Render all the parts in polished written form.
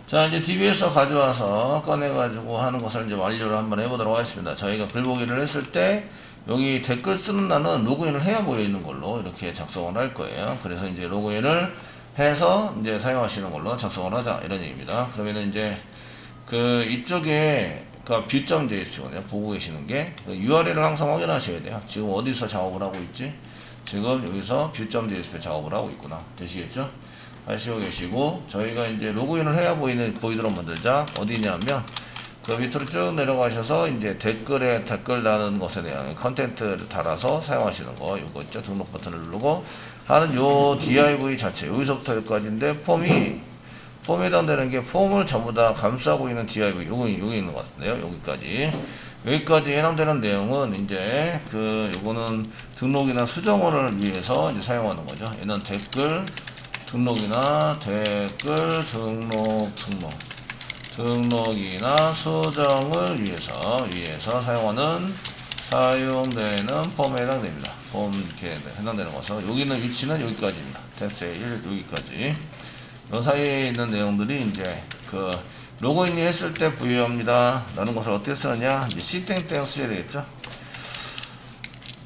자, 이제 DB에서 가져와서 꺼내가지고 하는 것을 이제 완료를 한번 해보도록 하겠습니다. 저희가 글보기를 했을 때 여기 댓글 쓰는 날은 로그인을 해야 보여 있는 걸로 이렇게 작성을 할 거예요. 그래서 이제 로그인을 해서 이제 사용하시는 걸로 작성을 하자 이런 얘기입니다. 그러면은 이제 그 이쪽에 그 view.js거든요. 보고 계시는 게 그 URL을 항상 확인하셔야 돼요. 지금 어디서 작업을 하고 있지? 지금 여기서 view.jsp 작업을 하고 있구나. 되시겠죠? 하시고 계시고, 저희가 이제 로그인을 해야 보이도록 만들자. 어디냐면 그 밑으로 쭉 내려가셔서 이제 댓글에 댓글 다는 것에 대한 컨텐츠를 달아서 사용하시는 거 이거 있죠. 등록 버튼을 누르고 하는 요 div 자체 여기서부터 여기까지인데 폼에 해당되는 게 폼을 전부 다 감싸고 있는 div 여기 있는 것 같은데요. 여기까지 해당되는 내용은 이제 요거는 등록이나 수정을 위해서 이제 사용하는 거죠. 얘는 댓글 등록이나 댓글 등록이나 수정을 위해서 사용되는 폼에 해당됩니다. 폼 이렇게 해당되는 것은 여기는 위치는 여기까지입니다. 탭 세일 여기까지. 이 사이에 있는 내용들이 이제 로그인이 했을 때 부여합니다. 라는 것을 어떻게 쓰느냐? 이제 C 쓰셔야 되겠죠?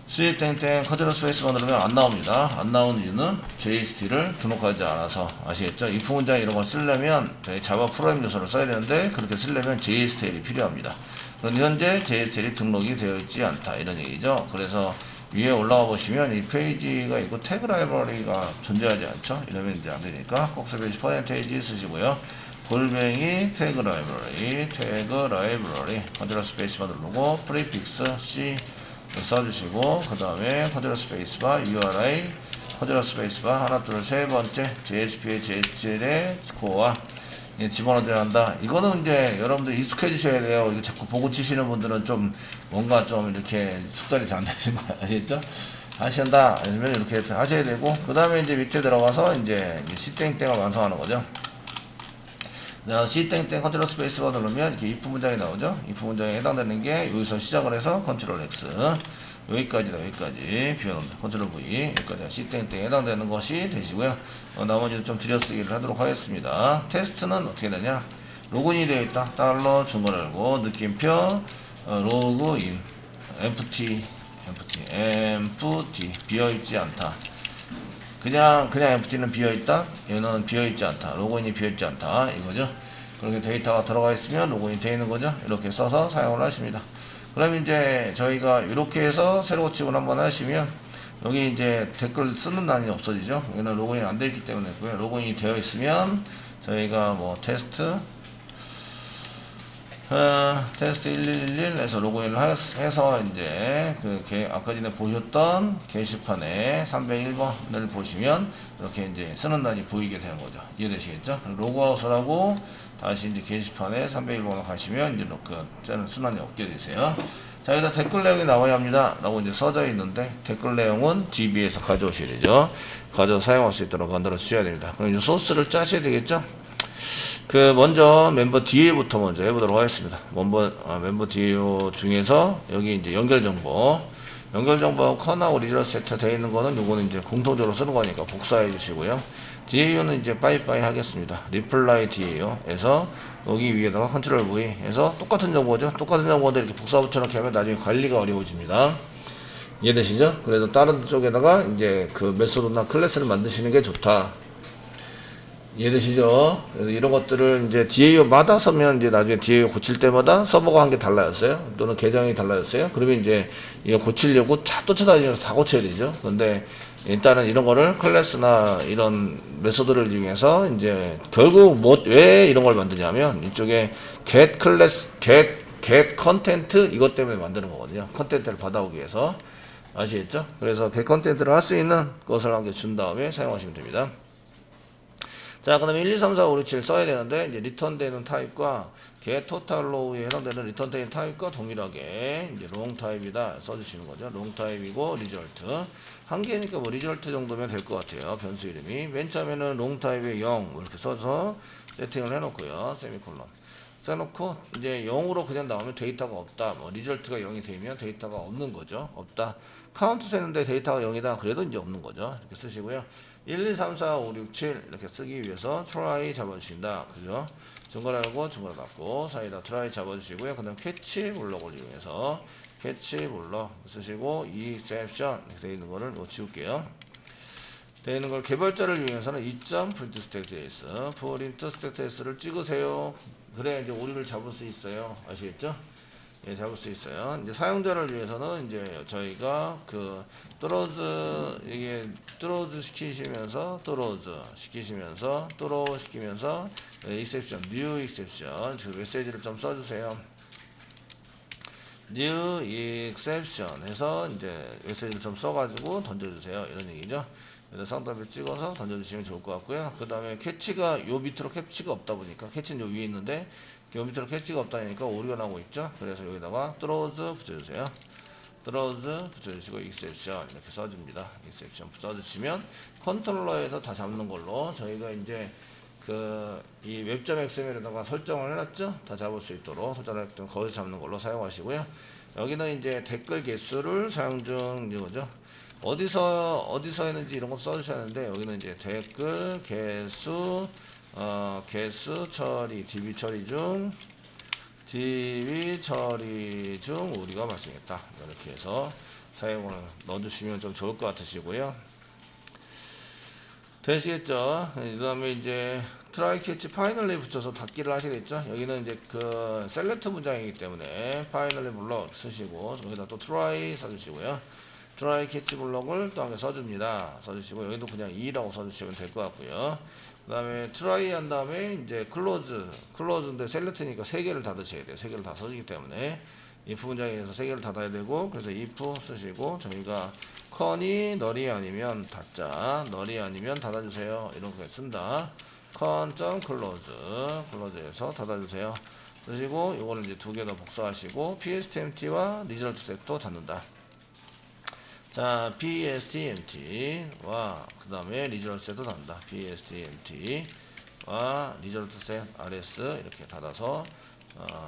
C 컨트롤 스페이스만 누르면 안 나옵니다. 안 나오는 이유는 JST를 등록하지 않아서 아시겠죠? if 문장 이런 걸 쓰려면 저희 자바 프로그램 요소를 써야 되는데 그렇게 쓰려면 JSTL이 필요합니다. 그런데 현재 JSTL이 등록이 되어 있지 않다 이런 얘기죠. 그래서 위에 올라가 보시면 이 페이지가 있고 태그 라이브러리가 존재하지 않죠. 이러면 이제 안 되니까 꼭 스페이스 퍼센테이지 쓰시고요. 골뱅이 태그 라이브러리 컨트롤 스페이스만 누르고 프리픽스 C 써주시고 그 다음에 컨트롤 스페이스바 URI 컨트롤 스페이스바 하나 둘 세 번째 JSP의 JSTL의 코어와 집어넣어야 한다. 이거는 이제 여러분들 익숙해지셔야 돼요. 이거 자꾸 보고 치시는 분들은 좀 뭔가 좀 이렇게 숙달이 잘 안 되신 거 아시겠죠? 하신다 아니면 이렇게 하셔야 되고 그 다음에 이제 밑에 들어가서 이제 C땡땡을 완성하는 거죠. C땡땡 컨트롤 스페이스바 누르면 이렇게 if 문장이 나오죠. if 문장에 해당되는 게 여기서 시작을 해서 컨트롤 X 여기까지 비워놓습니다. 컨트롤 V 여기까지 C땡땡에 해당되는 것이 되시고요. 나머지는 좀 들여쓰기를 하도록 하겠습니다. 테스트는 어떻게 되냐? 로그인이 되어 있다. 달러 중괄호 열고 느낌표 로그인 empty 비어있지 않다. 그냥 empty는 비어있다. 얘는 비어있지 않다. 로그인이 비어있지 않다. 이거죠. 그렇게 데이터가 들어가 있으면 로그인이 되어 있는 거죠. 이렇게 써서 사용을 하십니다. 그럼 이제 저희가 이렇게 해서 새로 고침을 한번 하시면 여기 이제 댓글 쓰는欄이 없어지죠. 여기는 로그인 안 되어 있기 때문에 했고요. 로그인이 되어 있으면 저희가 뭐 테스트 1111에서 로그인을 해서 이제 아까 전에 보셨던 게시판에 301번을 보시면 이렇게 이제 쓰는欄이 보이게 되는 거죠. 이해되시겠죠? 로그아웃을 하고 다시 이제 게시판에 301번을 가시면 이제 쓰는 순환이 없게 되세요. 자, 여기다 댓글 내용이 나와야 합니다. 라고 이제 써져 있는데 댓글 내용은 DB에서 가져오셔야 되죠. 가져서 사용할 수 있도록 만들어 주셔야 됩니다. 그럼 이제 소스를 짜셔야 되겠죠? 먼저 멤버 DA부터 먼저 해보도록 하겠습니다. 멤버 DAO 중에서 여기 이제 연결정보하고 커나고 리저널 세트 되어 있는 거는 요거는 이제 공통적으로 쓰는 거니까 복사해 주시고요. DAO는 이제 빠이빠이 하겠습니다. 리플라이 DAO에서 여기 위에다가 컨트롤 V 해서 똑같은 정보죠. 똑같은 정보인데 이렇게 복사 붙여놓게 하면 나중에 관리가 어려워집니다. 이해되시죠? 그래서 다른 쪽에다가 이제 메소드나 클래스를 만드시는 게 좋다. 이해되시죠? 그래서 이런 것들을 이제 DAO마다 쓰면 이제 나중에 DAO 고칠 때마다 서버가 한 개 달라졌어요. 또는 계정이 달라졌어요. 그러면 이제 이거 고치려고 또 찾아다니면서 다 고쳐야 되죠. 근데 일단은 이런 거를 클래스나 이런 메소드를 이용해서 이제 결국 왜 이런 걸 만드냐면 이쪽에 get 클래스, get 컨텐트 이것 때문에 만드는 거거든요. 컨텐트를 받아오기 위해서. 아시겠죠? 그래서 get 컨텐트를 할 수 있는 것을 한 개 준 다음에 사용하시면 됩니다. 자, 그다음에 1, 2, 3, 4, 5, 6, 7 써야 되는데 이제 리턴되는 타입과 get total row에 해당되는 리턴되는 타입과 동일하게 이제 long 타입이다 써주시는 거죠. long 타입이고 result 한 개니까 뭐 result 정도면 될 것 같아요. 변수 이름이 맨 처음에는 long 타입에 0 이렇게 써서 세팅을 해놓고요. 세미콜론 써놓고 이제 0으로 그냥 나오면 데이터가 없다. 뭐 리절트가 0이 되면 데이터가 없는 거죠. 없다. 카운트 세는데 데이터가 0이다. 그래도 이제 없는 거죠. 이렇게 쓰시고요. 1, 2, 3, 4, 5, 6, 7 이렇게 쓰기 위해서 try 잡아주신다. 그죠? 증거라고 증거를 받고 사이다 try 잡아주시고요. 그 다음 캐치 블록을 이용해서 캐치 블록 쓰시고 exception 이렇게 되어 있는 거를 지울게요. 되어 있는 걸 개발자를 이용해서는 2.print status print status를 찍으세요. 그래야 이제 오류를 잡을 수 있어요. 아시겠죠? 예, 잡을 수 있어요. 이제 사용자를 위해서는 이제 저희가 그 이게 시키시면서 시키면서 exception, new exception 그 메시지를 좀 써주세요. new exception 해서 이제 메시지를 좀 써가지고 던져주세요. 이런 얘기죠. 그래서 상단에 찍어서 던져주시면 좋을 것 같고요. 그 다음에 캐치가 요 밑으로 캐치가 없다 보니까 캐치는 요 위에 있는데 요 밑으로 캐치가 없다 보니까 오류가 나오고 있죠. 그래서 여기다가 throws 붙여주세요. throws 붙여주시고 exception 이렇게 써줍니다. exception 써주시면 컨트롤러에서 다 잡는 걸로 저희가 이제 이 웹점 XML에다가 설정을 해놨죠. 다 잡을 수 있도록 설정을 했던 거기서 잡는 걸로 사용하시고요. 여기는 이제 댓글 개수를 사용 중 이거죠. 어디서 했는지 이런 거 써주셨는데 여기는 이제 댓글 개수 개수 처리 DB 처리 중 오류가 발생했다. 이렇게 해서 사용을 넣어주시면 좀 좋을 것 같으시고요. 되시겠죠? 그 다음에 이제 try catch finally 붙여서 닫기를 하시겠죠? 여기는 이제 그 select 문장이기 때문에 finally 블록 쓰시고 여기다 또 try 써주시고요. try catch 블록을 또 한 개 써줍니다. 써주시고 여기도 그냥 2라고 써주시면 될 것 같고요. 그 다음에 try 한 다음에 이제 close인데 select니까 3개를 닫으셔야 돼요. 3개를 다 써주기 때문에 if 문장에서 3개를 닫아야 되고 그래서 if 쓰시고 저희가 con이 널이 아니면 닫자 널이 아니면 닫아주세요 이렇게 쓴다. con.close에서 닫아주세요 쓰시고 이거는 이제 2개 더 복사하시고 pstempty와 result set도 닫는다. 자 pstempty와 그 다음에 result set도 닫는다. pstempty와 result set rs 이렇게 닫아서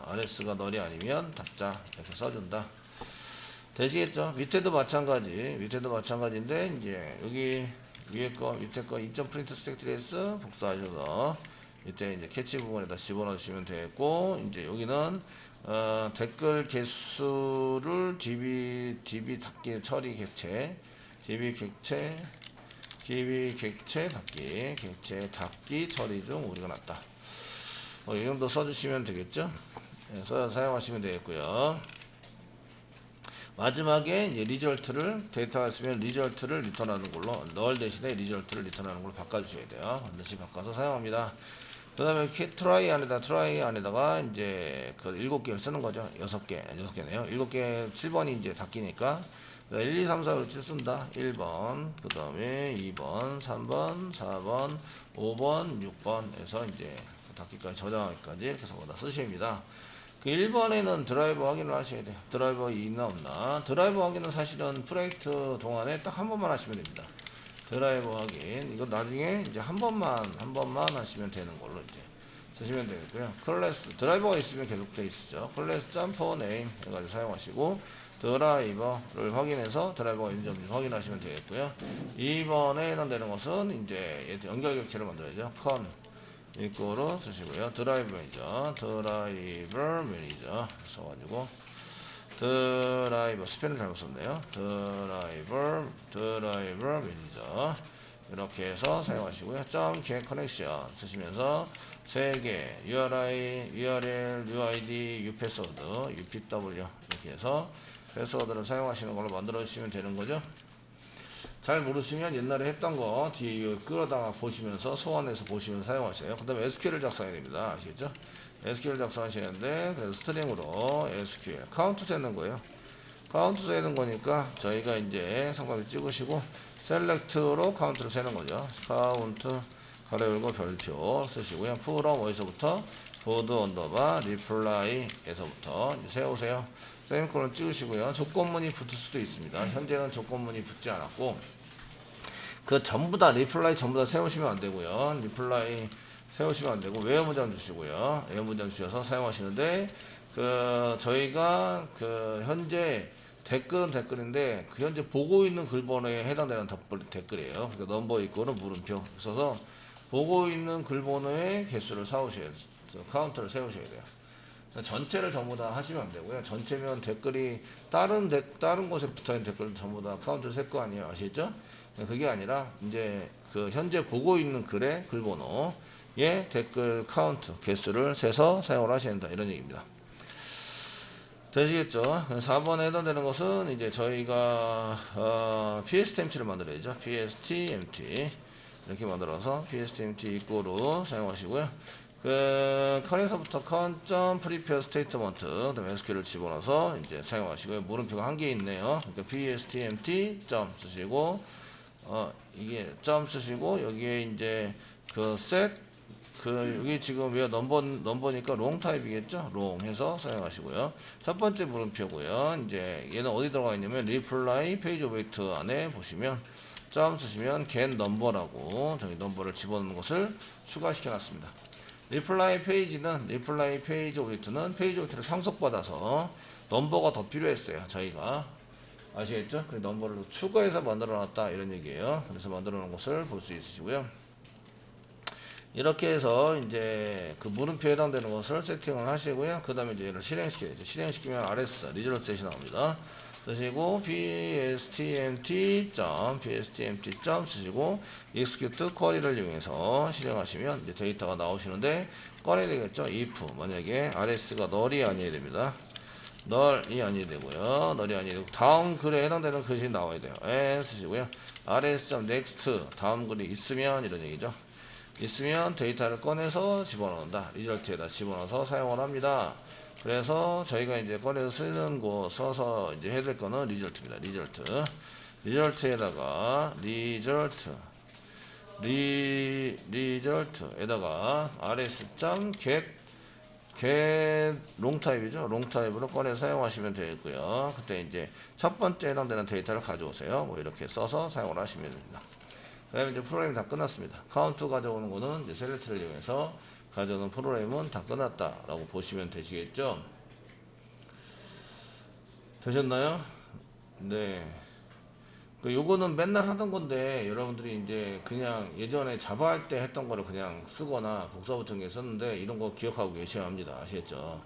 rs가 널이 아니면 닫자 이렇게 써준다. 되시겠죠? 밑에도 마찬가지인데 이제 여기 위에 거 밑에 거 2.print status 복사하셔서 이때 이제 캐치 부분에다 집어넣어 주시면 되겠고 이제 여기는 댓글 개수를 db 닫기 처리 객체 db 객체 닫기 처리 중 오류가 났다. 이 정도 써주시면 되겠죠? 네, 사용하시면 되겠고요. 마지막에 이제 리절트를 데이터가 있으면 리절트를 리턴하는 걸로 널 대신에 리절트를 리턴하는 걸로 바꿔주셔야 돼요. 반드시 바꿔서 사용합니다. 그 다음에 트라이 안에다가 이제 그 7개를 쓰는 거죠. 6개네요. 7개 7번이 이제 닫기니까 1, 2, 3, 4로 쓴다. 1번, 그 다음에 2번, 3번, 4번, 5번, 6번에서 이제 닫기까지 저장하기까지 이렇게 해서 다 쓰십니다. 그 1번에는 드라이버 확인을 하셔야 돼요. 드라이버 있나 없나. 드라이버 확인은 사실은 프로젝트 동안에 딱 한 번만 하시면 됩니다. 드라이버 확인. 이거 나중에 이제 한 번만 하시면 되는 걸로 이제 쓰시면 되겠고요. 클래스, 드라이버가 있으면 계속 돼 있죠. 클래스 점퍼 네임 해가지고 사용하시고, 드라이버를 확인해서 드라이버가 있는지 없는지 확인하시면 되겠고요. 2번에 해당되는 것은 이제 연결 객체를 만들어야죠. 컨. 이거로 쓰시고요. 드라이버 매니저 써가지고 드라이버 스펠을 잘못 썼네요. 드라이버 매니저 이렇게 해서 사용하시고요. get 커넥션 쓰시면서 3개 URL, UID, UPassword, UPW 이렇게 해서 패스워드를 사용하시는 걸로 만들어 주시면 되는 거죠. 잘 모르시면 옛날에 했던 거 뒤에 끌어다가 보시면서 소환해서 보시면서 사용하세요. 그 다음에 SQL을 작성해야 됩니다. 아시겠죠? SQL 작성하셔야 하는데 그래서 스트링으로 SQL 카운트 세는 거예요. 카운트 세는 거니까 저희가 이제 상관을 찍으시고 셀렉트로 카운트를 세는 거죠. 카운트 가로 열고 별표 쓰시고요. 프롬 어디서부터 보드 언더바 리플라이에서부터 세우세요. 세미콜론 찍으시고요. 조건문이 붙을 수도 있습니다. 현재는 조건문이 붙지 않았고 그 전부 다 리플라이 전부 다 세우시면 안 되고요. 리플라이 세우시면 안 되고 외어 문장 주시고요. 외어 문장 주셔서 사용하시는데 그 저희가 그 현재 댓글은 댓글인데 그 현재 보고 있는 글번호에 해당되는 댓글이에요. 그러니까 넘버 이꼬는 물음표 써서 보고 있는 글번호의 개수를 세우셔야 돼요. 카운트를 세우셔야 돼요. 전체를 전부 다 하시면 안 되고요. 전체면 댓글이 다른 곳에 붙어있는 댓글 전부 다 카운트를 셀 거 아니에요. 아시겠죠? 그게 아니라 이제 그 현재 보고 있는 글의 글번호의 댓글 카운트 개수를 세서 사용을 하셔야 된다. 이런 얘기입니다. 되시겠죠? 4번에 해당되는 것은 이제 저희가 PSTMT를 만들어야죠. PSTMT 이렇게 만들어서 PSTMT 이꼬로 사용하시고요. 그 칸에서부터 con.prepare statement 그다음에 SQL을 집어넣어서 이제 사용하시고요. 물음표가 한 개 있네요. 그러니까 PSTMT 점 쓰시고 이게 점 쓰시고 여기에 이제 그 set 여기 지금 왜 넘버니까 롱 타입이겠죠? 롱 해서 사용하시고요. 첫 번째 물음표고요. 이제 얘는 어디 들어가 있냐면 reply page object 안에 보시면 점 쓰시면 get number라고 저기 넘버를 집어넣는 것을 추가시켜 놨습니다. reply page object는 페이지 오브젝트를 상속받아서 넘버가 더 필요했어요. 저희가 아시겠죠? 그 넘버를 추가해서 만들어 놨다 이런 얘기예요. 그래서 만들어 놓은 것을 볼 수 있으시고요. 이렇게 해서 이제 그 물음표에 해당되는 것을 세팅을 하시고요. 그 다음에 이제 얘를 실행시켜야죠. 실행시키면 RS, 리저널 셋이 나옵니다. 쓰시고, PSTMT 쓰시고, execute query를 이용해서 실행하시면 이제 데이터가 나오시는데, 꺼내야 되겠죠. if, 만약에 RS가 null이 아니어야 됩니다. null이 아니어야 되고요. null이 아니어야 되고, 다음 글에 해당되는 글이 나와야 돼요. and 쓰시고요. rs.next, 다음 글이 있으면 이런 얘기죠. 있으면 데이터를 꺼내서 집어넣는다. 리절트에다 집어넣어서 사용을 합니다. 그래서 저희가 이제 꺼내서 쓰는 거 써서 이제 해야 될 거는 리절트입니다. 리절트에다가 리절트에다가 rs.get 롱타입이죠. 롱타입으로 꺼내서 사용하시면 되겠고요. 그때 이제 첫 번째 해당되는 데이터를 가져오세요. 뭐 이렇게 써서 사용을 하시면 됩니다. 그 다음에 이제 프로그램이 다 끝났습니다. 카운트 가져오는 거는 이제 셀렉트를 이용해서 가져오는 프로그램은 다 끝났다라고 보시면 되시겠죠? 되셨나요? 네. 요거는 맨날 하던 건데 여러분들이 이제 그냥 예전에 자바 할 때 했던 거를 그냥 쓰거나 복사 버튼에 썼는데 이런 거 기억하고 계셔야 합니다. 아시겠죠?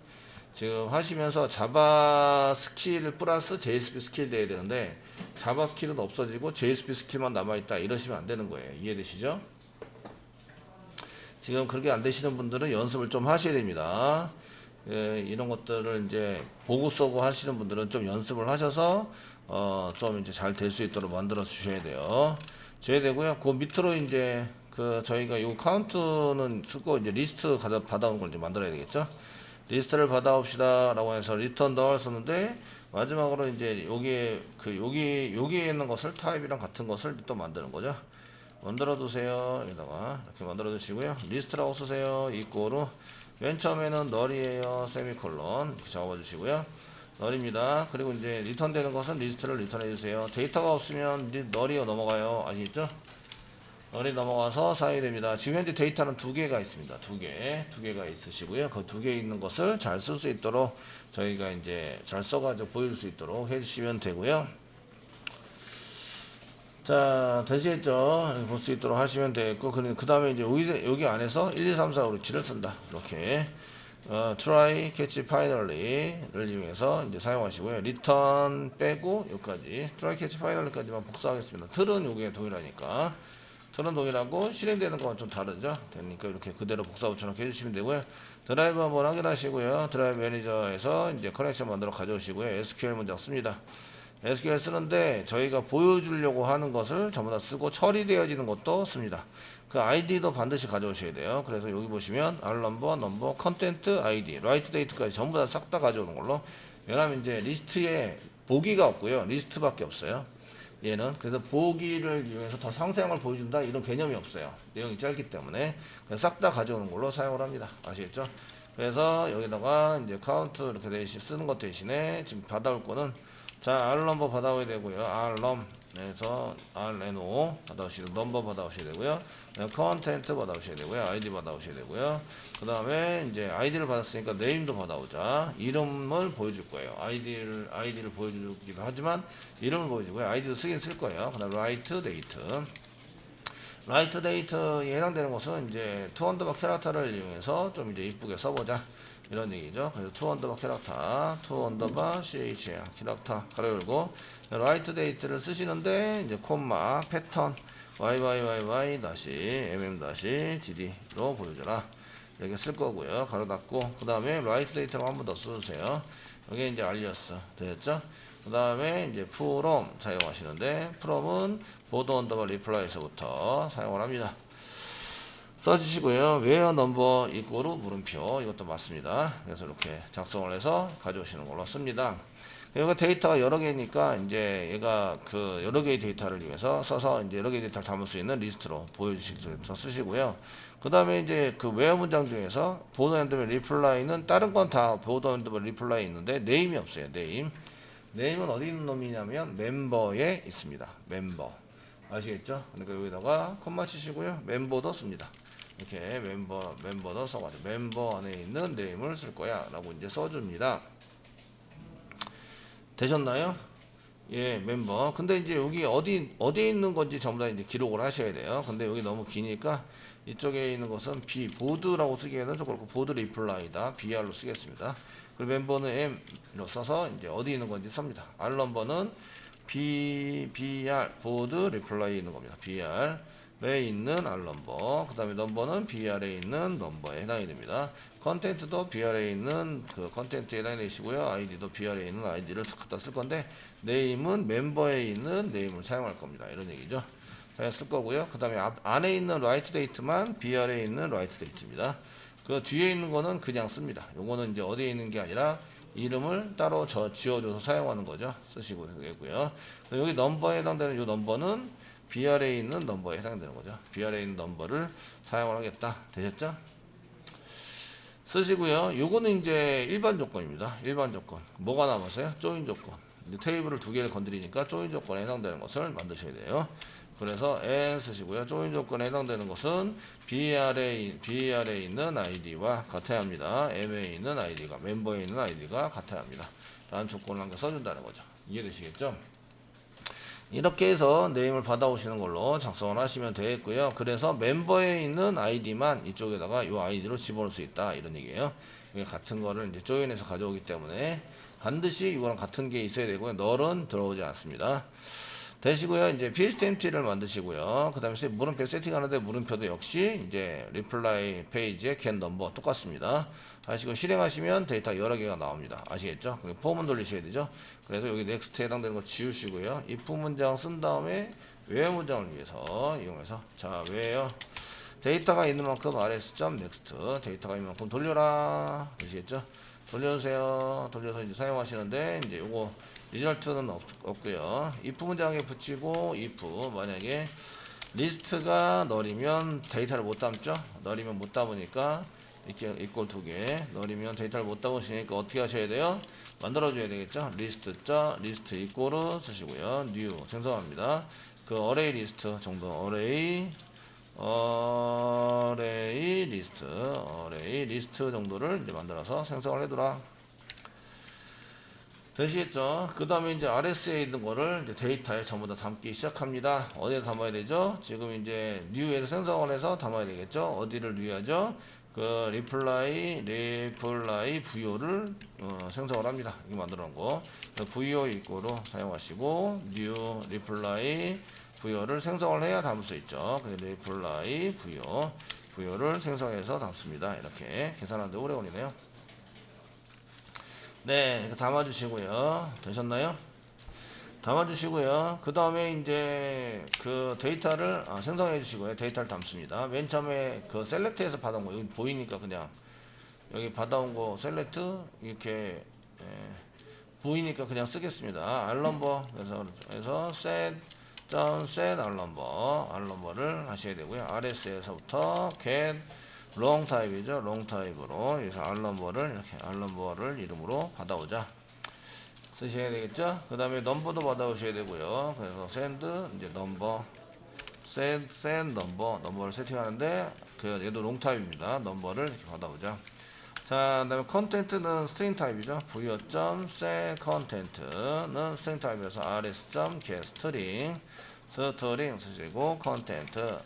지금 하시면서 자바 스킬 플러스 JSP 스킬 돼야 되는데 자바 스킬은 없어지고 JSP 스킬만 남아있다 이러시면 안 되는 거예요. 이해되시죠? 지금 그렇게 안 되시는 분들은 연습을 좀 하셔야 됩니다. 예, 이런 것들을 이제 보고 쓰고 하시는 분들은 좀 연습을 하셔서 좀 이제 잘 될 수 있도록 만들어 주셔야 돼요. 줘야 되고요. 그 밑으로 이제 그 저희가 요 카운트는 쓰고 이제 리스트 받아온 걸 이제 만들어야 되겠죠. 리스트를 받아옵시다 라고 해서 return 넣을 썼는데 마지막으로 이제 여기에 있는 것을 타입이랑 같은 것을 또 만드는 거죠. 만들어 두세요. 여기다가 이렇게 만들어 두시고요. 리스트라고 쓰세요. 이꼬로 맨 처음에는 null이에요. 세미콜론 이렇게 적어 주시고요. null입니다. 그리고 이제 리턴 되는 것은 리스트를 리턴해 주세요. 데이터가 없으면 null이 넘어가요. 아시겠죠? null이 넘어가서 사용이 됩니다. 지금 현재 데이터는 두 개가 있습니다. 두 개가 있으시고요. 그 두 개 있는 것을 잘 쓸 수 있도록 저희가 이제 잘 써가지고 보일 수 있도록 해주시면 되고요. 자, 되시겠죠? 이렇게 볼 수 있도록 하시면 되겠고, 그 다음에 이제 여기 안에서 1, 2, 3, 4, 5, 6, 7을 쓴다. 이렇게. try, catch, finally를 이용해서 이제 사용하시고요. return 빼고, 여기까지. try, catch, finally까지만 복사하겠습니다. 틀은 요게 동일하니까. 틀은 동일하고, 실행되는 건 좀 다르죠? 되니까 이렇게 그대로 복사 붙여넣기 해주시면 되고요. 드라이브 한번 확인하시고요. 드라이브 매니저에서 이제 커넥션 만들어 가져오시고요. SQL 문장 씁니다. SQL 쓰는데 저희가 보여주려고 하는 것을 전부 다 쓰고 처리되어지는 것도 씁니다. 그 ID도 반드시 가져오셔야 돼요. 그래서 여기 보시면 number, content, ID, write date까지 전부 다 싹 다 가져오는 걸로. 왜냐하면 이제 리스트에 보기가 없고요. 리스트밖에 없어요. 얘는 그래서 보기를 이용해서 더 상세한 걸 보여준다 이런 개념이 없어요. 내용이 짧기 때문에 싹 다 가져오는 걸로 사용을 합니다. 아시겠죠? 그래서 여기다가 이제 카운트 이렇게 쓰는 것 대신에 지금 받아올 거는 자, R 넘버 받아오야 되고요. R 그래서 RNO 받아오셔야 되고, 넘버 받아오셔야 되고요. 컨텐트 받아오셔야 되고요. 아이디 받아오셔야 되고요. 그 다음에 이제 아이디를 받았으니까 네임도 받아오자. 이름을 보여줄 거예요. 아이디를 보여주기도 하지만 이름을 보여주고요. 아이디도 쓰긴 쓸 거예요. 그 다음에 라이트 데이트. 라이트 데이트에 해당되는 것은 이제 투 언더바 캐릭터를 이용해서 좀 이제 이쁘게 써보자. 이런 얘기죠. 그래서 투 언더바 캐릭터, 투 언더바 CHR 캐릭터 가로 열고 라이트 데이트를 쓰시는데 이제 콤마 패턴 YYYY 다시 MM 다시 DD로 보여줘라. 이렇게 쓸 거고요. 가로 닫고 그 다음에 라이트 데이터로 한 번 더 써주세요. 여기 이제 알렸어. 되었죠? 그 다음에 이제 from 사용하시는데 from은 보드 언더바 리플라이에서부터 사용을 합니다. 써주시고요. where number 이꼬르 물음표 이것도 맞습니다. 그래서 이렇게 작성을 해서 가져오시는 걸로 씁니다. 여기가 데이터가 여러 개니까 이제 얘가 그 여러 개의 데이터를 위해서 써서 이제 여러 개의 데이터를 담을 수 있는 리스트로 보여주시면서 쓰시고요. 그 다음에 이제 그 where 문장 중에서 보드 언더바 리플라이는 다른 건 다 보드 언더바 리플라이 있는데 네임이 없어요. 네임은 어디 있는 놈이냐면 멤버에 있습니다. 멤버. 아시겠죠? 그러니까 여기다가 콤마 치시고요. 멤버도 씁니다. 이렇게 멤버도 써가지고 멤버 안에 있는 네임을 쓸 거야 라고 이제 써줍니다. 되셨나요? 예, 멤버. 근데 이제 여기 어디에 있는 건지 전부 다 이제 기록을 하셔야 돼요. 근데 여기 너무 기니까 이쪽에 있는 것은 보드라고 쓰기에는 좀 그렇고 보드 리플라이다. BR로 쓰겠습니다. 그리고 멤버는 M로 써서 이제 어디 있는 건지 씁니다. R 넘버는 BR 보드 리플라이 있는 겁니다. BR에 있는 R 넘버. 그 다음에 넘버는 BR에 있는 넘버에 해당이 됩니다. 컨텐트도 BR에 있는 그 컨텐트에 해당이 되시고요. 아이디도 BR에 있는 아이디를 갖다 쓸 건데 네임은 멤버에 있는 네임을 사용할 겁니다. 이런 얘기죠. 쓸 거고요. 그 다음에 안에 있는 라이트 데이트만 BR에 있는 라이트 데이트입니다. 그 뒤에 있는 거는 그냥 씁니다. 요거는 이제 어디에 있는 게 아니라 이름을 따로 지어줘서 사용하는 거죠. 쓰시고 되겠고요. 여기 넘버에 해당되는 요 넘버는 BR에 있는 넘버에 해당되는 거죠. BR에 있는 넘버를 사용을 하겠다. 되셨죠? 쓰시고요. 요거는 이제 일반 조건입니다. 일반 조건. 뭐가 남았어요? 조인 조건. 테이블을 두 개를 건드리니까 조인 조건에 해당되는 것을 만드셔야 돼요. 그래서 and 쓰시고요. 조인 조건에 해당되는 것은 BR에 있는 아이디와 같아야 합니다. M에 있는 아이디가 멤버에 있는 아이디가 같아야 합니다. 라는 조건을 한 개 써준다는 거죠. 이해되시겠죠? 이렇게 해서 네임을 받아오시는 걸로 작성을 하시면 되겠고요. 그래서 멤버에 있는 아이디만 이쪽에다가 이 아이디로 집어넣을 수 있다. 이런 얘기예요. 이게 같은 거를 이제 조인해서 가져오기 때문에 반드시 이거랑 같은 게 있어야 되고요. 널은 들어오지 않습니다. 되시고요. 이제 PSTMT를 만드시고요. 그 다음에 물음표 세팅하는데 물음표도 역시 이제 reply 페이지에 get number 똑같습니다. 하시고 실행하시면 데이터 여러 개가 나옵니다. 아시겠죠? 폼은 돌리셔야 되죠. 그래서 여기 next에 해당되는 거 지우시고요. if 문장 쓴 다음에 where 문장을 위해서 이용해서 자 where 데이터가 있는 만큼 rs.next 데이터가 있는 만큼 돌려라. 되시겠죠? 돌려주세요. 돌려서 이제 사용하시는데 이제 요거 리절트는 없고요. if 문장에 붙이고 if 만약에 리스트가 널이면 데이터를 못 담죠. 널이면 못 담으니까 이렇게 이꼴 두 개 널이면 데이터를 못 담으시니까 어떻게 하셔야 돼요? 만들어 줘야 되겠죠. 리스트 이꼴을 쓰시고요. new 생성합니다. 그 어레이 리스트 정도 어레이 리스트 정도를 이제 만들어서 생성을 해두라. 되시겠죠? 그 다음에 이제 RS에 있는 거를 이제 데이터에 전부 다 담기 시작합니다. 어디에 담아야 되죠? 지금 이제 new에서 생성을 해서 담아야 되겠죠? 어디를 new하죠? 그 reply VO를 생성을 합니다. 이거 만들어 놓은 거. VO 이꼬로 사용하시고 new reply VO를 생성을 해야 담을 수 있죠. 그래서 reply VO를 생성해서 담습니다. 이렇게 계산하는데 오래 걸리네요. 네, 이렇게 담아주시고요. 되셨나요? 담아주시고요. 그 다음에 이제 그 데이터를 생성해 주시고요. 데이터를 담습니다. 맨 처음에 그 셀렉트에서 받아온 거 여기 보이니까 그냥 여기 받아온 거 셀렉트 이렇게 보이니까 그냥 쓰겠습니다. 알넘버 그래서 set 알넘버를 하셔야 되고요. RS에서부터 get 롱 타입이죠. 롱 타입으로 여기서 알넘버를 이렇게 알넘버를 이름으로 받아오자. 쓰셔야 되겠죠? 그 다음에 넘버도 받아오셔야 되고요. 그래서 send 이제 넘버 send 넘버를 세팅하는데 그 얘도 롱 타입입니다. 넘버를 이렇게 받아오죠. 자, 그다음에 컨텐트는 스트링 타입이죠. v.set 컨텐트는 스트링 타입이라서 rs.get 스트링 쓰시고 컨텐트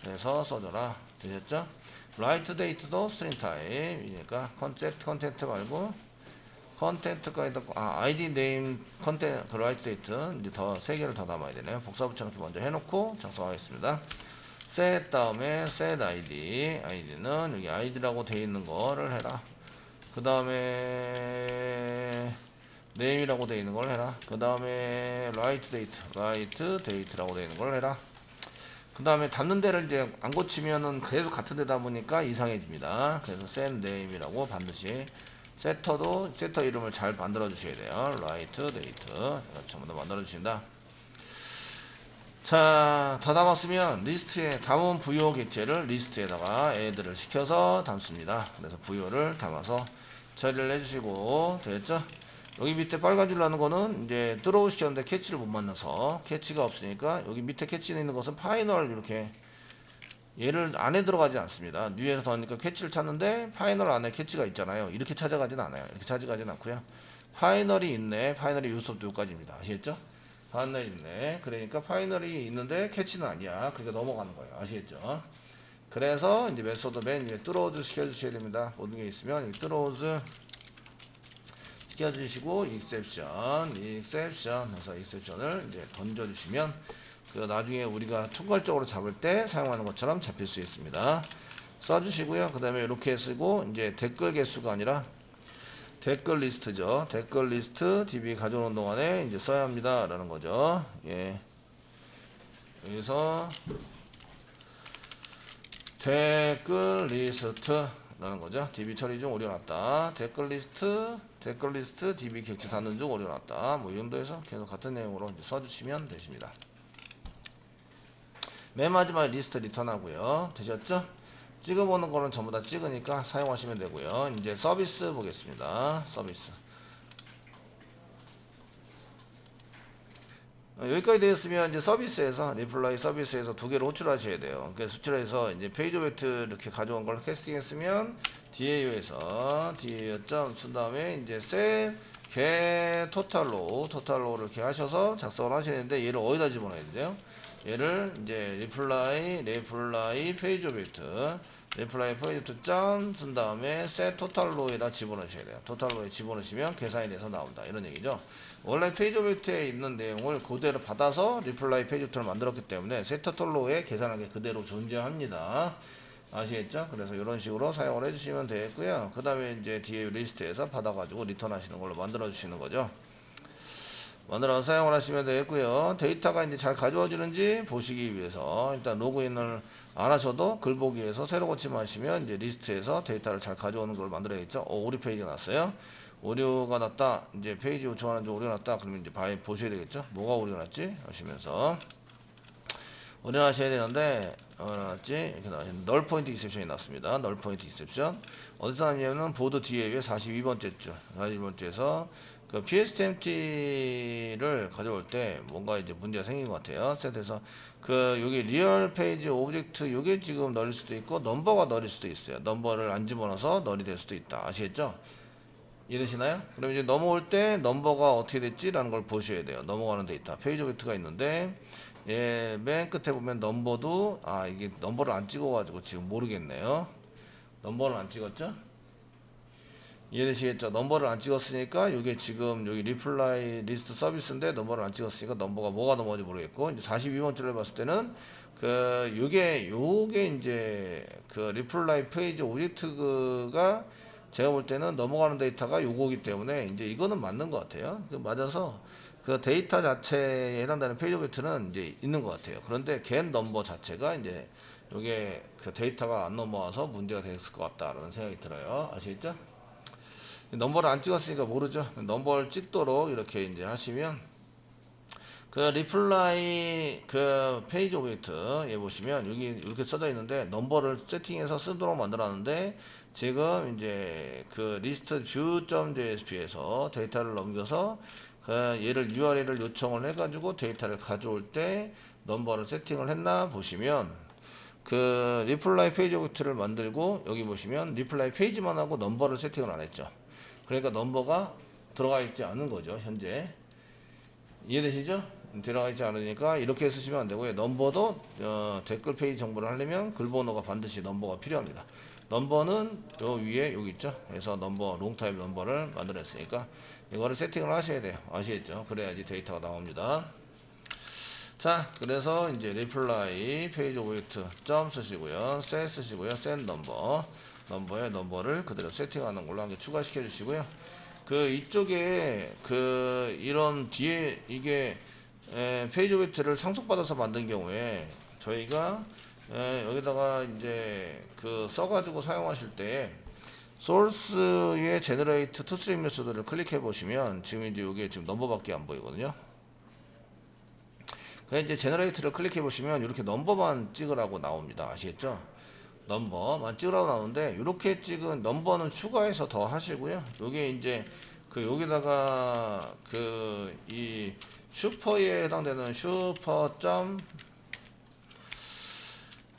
그래서 써줘라. 되셨죠? write date도 스트링 타입이니까 컨텐트 말고 컨텐트까지 넣고 id name 컨텐트 write date 이제 더 세 개를 더 담아야 되네요. 복사 붙여넣기 먼저 해놓고 작성하겠습니다. set 다음에 set id는 여기 id라고 되어 있는 거를 해라. 그 다음에 name이라고 되어 있는 걸 해라. 그 다음에 write date라고 되어 있는 걸 해라. 그 다음에 닫는 데를 이제 안 고치면은 계속 같은 데다 보니까 이상해집니다. 그래서 set name이라고 반드시 세터 이름을 잘 만들어 주셔야 돼요. write date 전부 다 만들어 주신다. 자, 다 담았으면 리스트에 담은 부요 객체를 리스트에다가 add를 시켜서 담습니다. 그래서 부요를 담아서 처리를 해주시고 됐죠? 여기 밑에 빨간 줄 나는 거는 이제 들어오 시켰는데 캐치를 못 만나서 캐치가 없으니까 여기 밑에 캐치에 있는 것은 파이널 이렇게 얘를 안에 들어가지 않습니다. 뉴에서 더하니까 캐치를 찾는데 파이널 안에 캐치가 있잖아요. 이렇게 찾아가진 않아요. 이렇게 찾아가진 않고요. 파이널이 있네. 파이널이 요소부터 여기까지입니다. 아시겠죠? 파이널이 있네. 그러니까 파이널이 있는데 캐치는 아니야. 그러니까 넘어가는 거예요. 아시겠죠? 그래서 이제 메소드 맨 위에 뚫어오즈 시켜주셔야 됩니다. 모든 게 있으면 뚫어오즈 시켜주시고 exception 해서 exception을 이제 던져주시면 그 나중에 우리가 통괄적으로 잡을 때 사용하는 것처럼 잡힐 수 있습니다. 써주시고요. 그 다음에 이렇게 쓰고 이제 댓글 개수가 아니라 댓글 리스트죠. 댓글 리스트 db 가져오는 동안에 이제 써야 합니다. 라는 거죠. 예. 여기서 댓글 리스트라는 거죠. db 처리 중 오려놨다. 댓글 리스트 db 객체 닫는 중 오려놨다. 뭐 이 정도에서 계속 같은 내용으로 이제 써주시면 되십니다. 맨 마지막에 리스트 리턴하고요. 되셨죠? 찍어보는 거는 전부 다 찍으니까 사용하시면 되고요. 이제 서비스 보겠습니다. 서비스. 여기까지 되었으면 이제 서비스에서 리플라이 서비스에서 두 개를 호출하셔야 돼요. 그래서 호출해서 이제 페이지 오브젝트 이렇게 가져온 걸 캐스팅했으면 DAU에서 DAU 쓴 다음에 이제 set get 토탈로 이렇게 하셔서 작성을 하시는데 얘를 어디다 집어넣어야 돼요? 얘를 이제 리플라이 페이지 오브젝트 리플라이 페이지 오브젝트 쓴 다음에 set 토탈로에다 집어넣으셔야 돼요. 토탈로에 집어넣으시면 계산이 돼서 나온다. 이런 얘기죠. 원래 페이지 오브젝트에 있는 내용을 그대로 받아서 리플라이 페이지 오브젝트를 만들었기 때문에 set 토탈로에 계산한 게 그대로 존재합니다. 아시겠죠? 그래서 이런 식으로 사용을 해주시면 되겠고요. 그 다음에 이제 뒤에 리스트에서 받아가지고 리턴하시는 걸로 만들어 주시는 거죠. 만들어서 사용을 하시면 되겠고요. 데이터가 이제 잘 가져와지는지 보시기 위해서 일단 로그인을 안 하셔도 글 보기에서 새로 고침을 하시면 이제 리스트에서 데이터를 잘 가져오는 걸 만들어야겠죠. 오류 페이지가 났어요. 오류가 났다. 이제 페이지 요청하는 중 오류 났다. 그러면 이제 보셔야 되겠죠. 뭐가 오류 났지? 하시면서 오류 하셔야 되는데 났지? 이렇게 나왔는데 널 포인트 익셉션이 났습니다. 널 포인트 익셉션 어디서 나냐면 보드 뒤에 42번째 줄 42번째에서 그 PSTempty를 가져올 때 뭔가 이제 문제가 생긴 것 같아요. 셋에서 그 여기 리얼 페이지 오브젝트 요게 지금 널일 수도 있고 넘버가 널일 수도 있어요. 넘버를 안 집어넣어서 널이 될 수도 있다. 아시겠죠? 이해되시나요? 그럼 이제 넘어올 때 넘버가 어떻게 됐지라는 걸 보셔야 돼요. 넘어가는 데이터 페이지 오브젝트가 있는데 예, 맨 끝에 보면 넘버도 이게 넘버를 안 찍어가지고 지금 모르겠네요. 넘버를 안 찍었죠? 이해되시겠죠? 넘버를 안 찍었으니까 이게 지금 여기 리플라이 리스트 서비스인데 넘버를 안 찍었으니까 넘버가 뭐가 넘어가는지 모르겠고 이제 42번째를 봤을 때는 그 요게 이제 그 리플라이 페이지 오브젝트가 제가 볼 때는 넘어가는 데이터가 요거기 때문에 이제 이거는 맞는 것 같아요. 맞아서 그 데이터 자체에 해당되는 페이지 오브젝트는 이제 있는 것 같아요. 그런데 get 넘버 자체가 이제 요게 그 데이터가 안 넘어와서 문제가 됐을 것 같다라는 생각이 들어요. 아시겠죠? 넘버를 안 찍었으니까 모르죠. 넘버를 찍도록 이렇게 이제 하시면 그 리플라이 그 페이지 오브젝트 예 보시면 여기 이렇게 써져 있는데 넘버를 세팅해서 쓰도록 만들었는데 지금 이제 그 리스트 view.jsp에서 데이터를 넘겨서 그 얘를 URL을 요청을 해가지고 데이터를 가져올 때 넘버를 세팅을 했나 보시면 그 리플라이 페이지 오브젝트를 만들고 여기 보시면 리플라이 페이지만 하고 넘버를 세팅을 안 했죠. 그러니까 넘버가 들어가 있지 않은 거죠 현재. 이해되시죠? 들어가 있지 않으니까 이렇게 쓰시면 안 되고요. 넘버도 댓글 페이지 정보를 하려면 글번호가 반드시 넘버가 필요합니다. 넘버는 요 위에 여기 있죠. 그래서 넘버 롱타입 넘버를 만들었으니까 이거를 세팅을 하셔야 돼요. 아시겠죠? 그래야지 데이터가 나옵니다. 자, 그래서 이제 reply 페이지 오브젝트 점 쓰시고요. set 쓰시고요. set 넘버 넘버에 넘버를 그대로 세팅하는 걸로 한 개 추가시켜 주시고요. 그 이쪽에 그 이런 뒤에 이게 페이지 오브젝트를 상속받아서 만든 경우에 저희가 여기다가 이제 그 써가지고 사용하실 때 소스의 generate to string 메소드를 클릭해 보시면 지금 이제 이게 지금 넘버밖에 안 보이거든요. 그래서 이제 generate를 클릭해 보시면 이렇게 넘버만 찍으라고 나옵니다. 아시겠죠? 넘버만 찍으라고 나오는데 이렇게 찍은 넘버는 추가해서 더 하시고요. 요게 이제 그 여기다가 그 이 슈퍼에 해당되는 슈퍼 점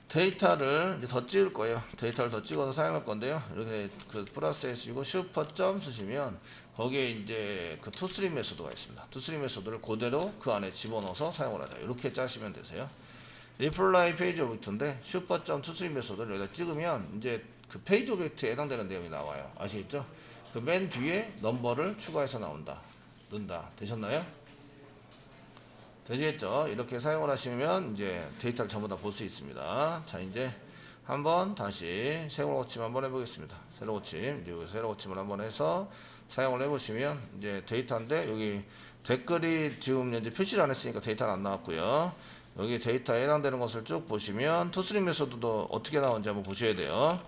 데이터를 이제 더 찍을 거예요. 데이터를 더 찍어서 사용할 건데요. 이렇게 그 플러스 쓰시고 슈퍼 점 쓰시면 거기에 이제 그 투스트림 메소드가 있습니다. 투스트림 메소드를 그대로 그 안에 집어넣어서 사용을 하자. 이렇게 짜시면 되세요. 리플라이 페이지 오브젝트인데 슈퍼 점 투스트림 메소드를 여기다 찍으면 이제 그 페이지 오브젝트에 해당되는 내용이 나와요. 아시겠죠? 그 맨 뒤에 넘버를 추가해서 나온다. 넣는다. 되셨나요? 되시겠죠? 이렇게 사용을 하시면 이제 데이터를 전부 다 볼 수 있습니다. 자, 이제 한번 다시 새로 고침 한번 해보겠습니다. 새로 고침, 여기 새로 고침을 한번 해서 사용을 해보시면 이제 데이터인데 여기 댓글이 지금 현재 표시를 안 했으니까 데이터는 안 나왔고요. 여기 데이터에 해당되는 것을 쭉 보시면 투스트링 메소드도 어떻게 나오는지 한번 보셔야 돼요.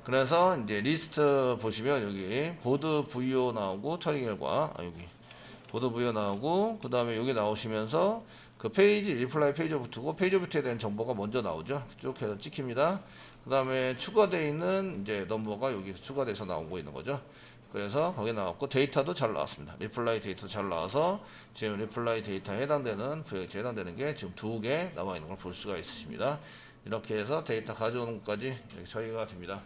그래서 이제 리스트 보시면 여기 보드 VO 나오고 처리 결과 여기 보드 VO 나오고 그 다음에 여기 나오시면서 그 페이지 리플라이 페이지 오브젝트고 페이지 오브젝트에 대한 정보가 먼저 나오죠. 쭉 해서 찍힙니다. 그 다음에 추가되어 있는 이제 넘버가 여기 추가돼서 나오고 있는 거죠. 그래서 거기 나왔고 데이터도 잘 나왔습니다. 리플라이 데이터 잘 나와서 지금 리플라이 데이터에 해당되는 프로젝트에 해당되는 게 지금 2개 나와 있는 걸 볼 수가 있으십니다. 이렇게 해서 데이터 가져오는 것까지 이렇게 처리가 됩니다.